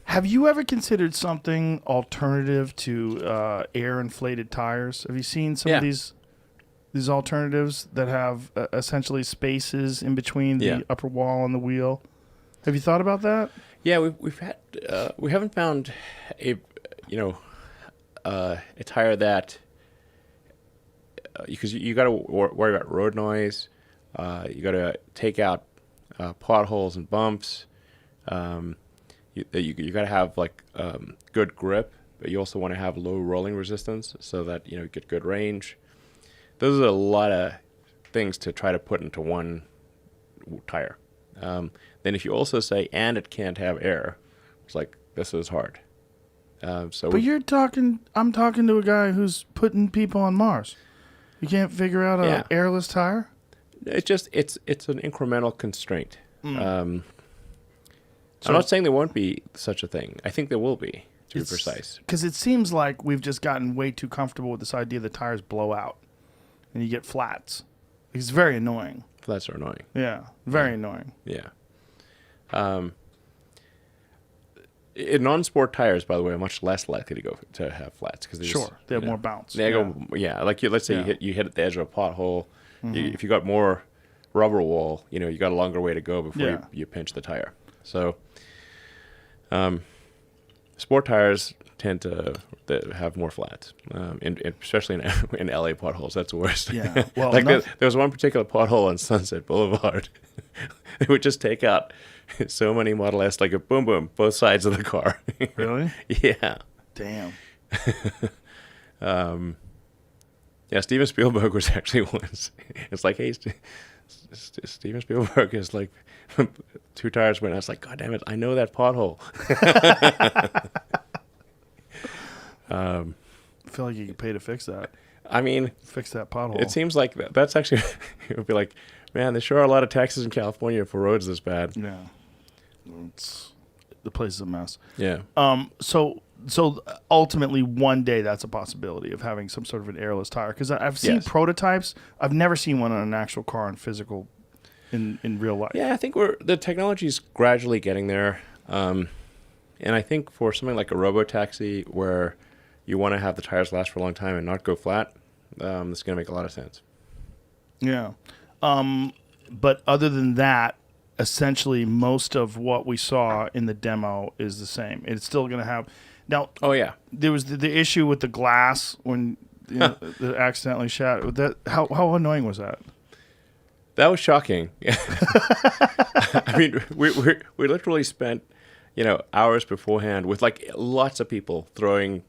Have you ever considered something alternative to air-inflated tires? Have you seen some of Yeah. these alternatives that have essentially spaces in between Yeah. the upper wall and the wheel? Have you thought about that? Yeah, we've had we haven't found a you know a tire that because you got to worry about road noise. You got to take out potholes and bumps. You got to have like good grip, but you also want to have low rolling resistance so that you get good range. Those are a lot of things to try to put into one tire. Then if you also say and it can't have air, it's like this is hard. But I'm talking to a guy who's putting people on Mars. You can't figure out an airless tire? it's an incremental constraint. So, I'm not saying there won't be such a thing. I think there will be, to be precise. Because it seems like we've just gotten way too comfortable with this idea the tires blow out and you get flats. It's very annoying. Flats are annoying. Yeah, very annoying. Yeah. Non-sport tires, by the way, are much less likely to have flats because They have more bounce. They go, like let's say you hit at the edge of a pothole. If you got more rubber wall, you got a longer way to go before you pinch the tire. So, sport tires tend to have more flats, especially in LA potholes. That's the worst. Yeah. Well, like there was one particular pothole on Sunset Boulevard. They would just take out so many Model S, like a boom, boom, both sides of the car. Really? Yeah. Damn. Yeah, Steven Spielberg was actually once. It's like, hey, Steven Spielberg is like, two tires went. I was like, God damn it, I know that pothole. I feel like you could pay to fix that. I mean, fix that pothole. It seems like that's actually, it would be like, man, there sure are a lot of taxes in California for roads this bad. Yeah. The place is a mess. Yeah. So ultimately, one day that's a possibility of having some sort of an airless tire. Because I've seen prototypes. I've never seen one on an actual car in physical, in real life. Yeah, I think the technology's gradually getting there. And I think for something like a robo-taxi where you want to have the tires last for a long time and not go flat, it's going to make a lot of sense. Yeah. But other than that, essentially most of what we saw in the demo is the same. It's still going to have... Now, there was the issue with the glass when it accidentally shattered. How annoying was that? That was shocking. I mean, we literally spent hours beforehand with like lots of people throwing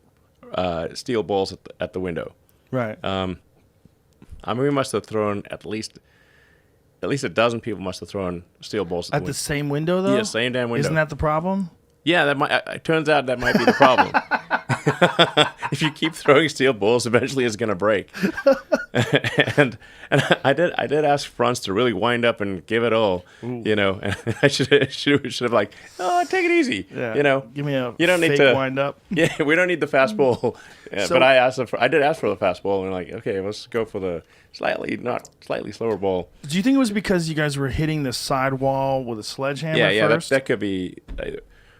steel balls at the window. Right. I mean, we must have thrown at least a dozen people must have thrown steel balls at the same window, though. Yeah, same damn window. Isn't that the problem? Yeah, it turns out that might be the problem. If you keep throwing steel balls, eventually it's going to break. and I did ask Franz to really wind up and give it all, and I should have like, oh, take it easy, Give me a you don't fake need to wind up. Yeah, we don't need the fastball. But I did ask for the fastball, and we're like, okay, let's go for the slightly slower ball. Do you think it was because you guys were hitting the sidewall with a sledgehammer? Yeah, first? that could be.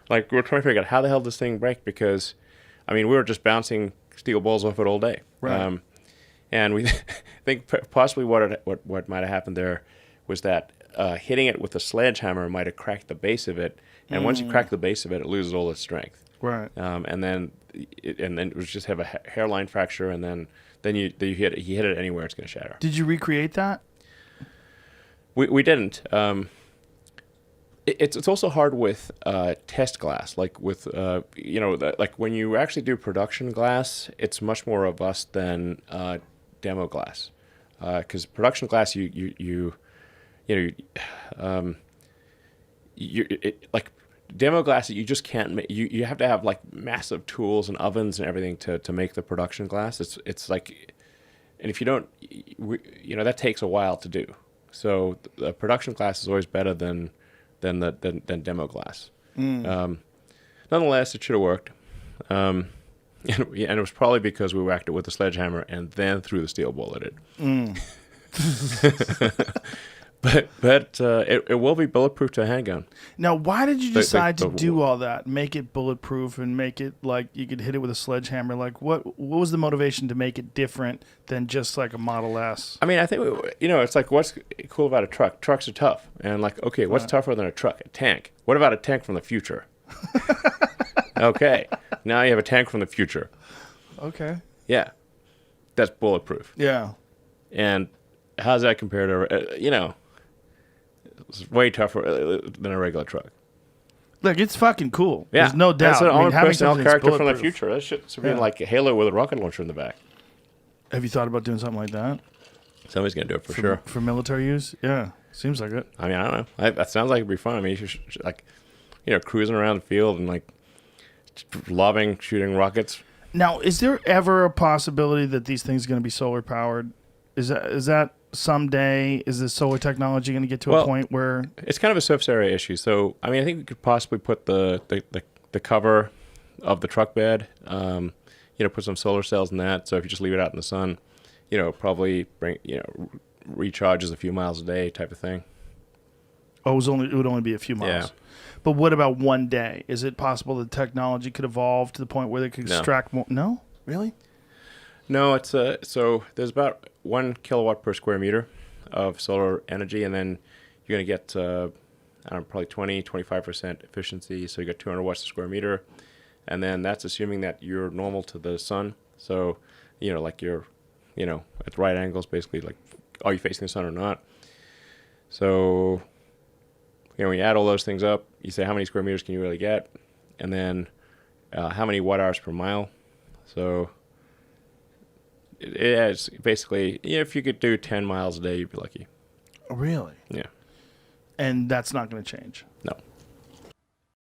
Like, we're trying to figure out how the hell this thing break because, I mean, we were just bouncing steel balls off it all day. Right. And we think possibly what might have happened there was that hitting it with a sledgehammer might have cracked the base of it. And once you crack the base of it, it loses all its strength. Right. And then it was just have a hairline fracture, and then you hit it anywhere, it's going to shatter. Did you recreate that? We didn't. It's also hard with test glass, like with like when you actually do production glass, it's much more robust than demo glass, because production glass like demo glass you just can't make. You have to have like massive tools and ovens and everything to make the production glass. It's like, and if you don't, that takes a while to do. So the production glass is always better than demo glass. Nonetheless, it should have worked. And it was probably because we whacked it with a sledgehammer and then threw the steel ball at it. but it will be bulletproof to a handgun. Now, why did you decide to do all that? Make it bulletproof and make it like you could hit it with a sledgehammer. Like, what was the motivation to make it different than just like a Model S? I mean, I think it's like what's cool about a truck? Trucks are tough, and like, okay, what's tougher than a truck? A tank. What about a tank from the future? Okay, now you have a tank from the future. Okay. Yeah, that's bulletproof. Yeah. And how's that compared to it's way tougher than a regular truck. Look, it's fucking cool. Yeah. There's no doubt. That's an armored personnel character from the bulletproof. future. That shit's being like a Halo with a rocket launcher in the back. Have you thought about doing something like that? Somebody's going to do it for sure. For military use? Yeah. Seems like it. I mean, I don't know. That sounds like it'd be fun. I mean, you should, like, cruising around the field and, like, lobbing, shooting rockets. Now, is there ever a possibility that these things are going to be solar powered? Is that someday? Is the solar technology going to get to a point where it's kind of a surface area issue? So, I mean, I think we could possibly put the cover of the truck bed, put some solar cells in that. So if you just leave it out in the sun, probably bring, recharges a few miles a day type of thing. Oh, it would only be a few miles. Yeah. But what about one day? Is it possible that technology could evolve to the point where they could extract more? No, really? No, it's so there's about 1 kilowatt per square meter of solar energy, and then you're going to get probably 25% efficiency. So you got 200 watts a square meter, and then that's assuming that you're normal to the sun. So like you're at right angles, basically, like are you facing the sun or not? So when you add all those things up, you say how many square meters can you really get, and then how many watt hours per mile. So it's basically, if you could do 10 miles a day, you'd be lucky. Really? Yeah. And that's not going to change.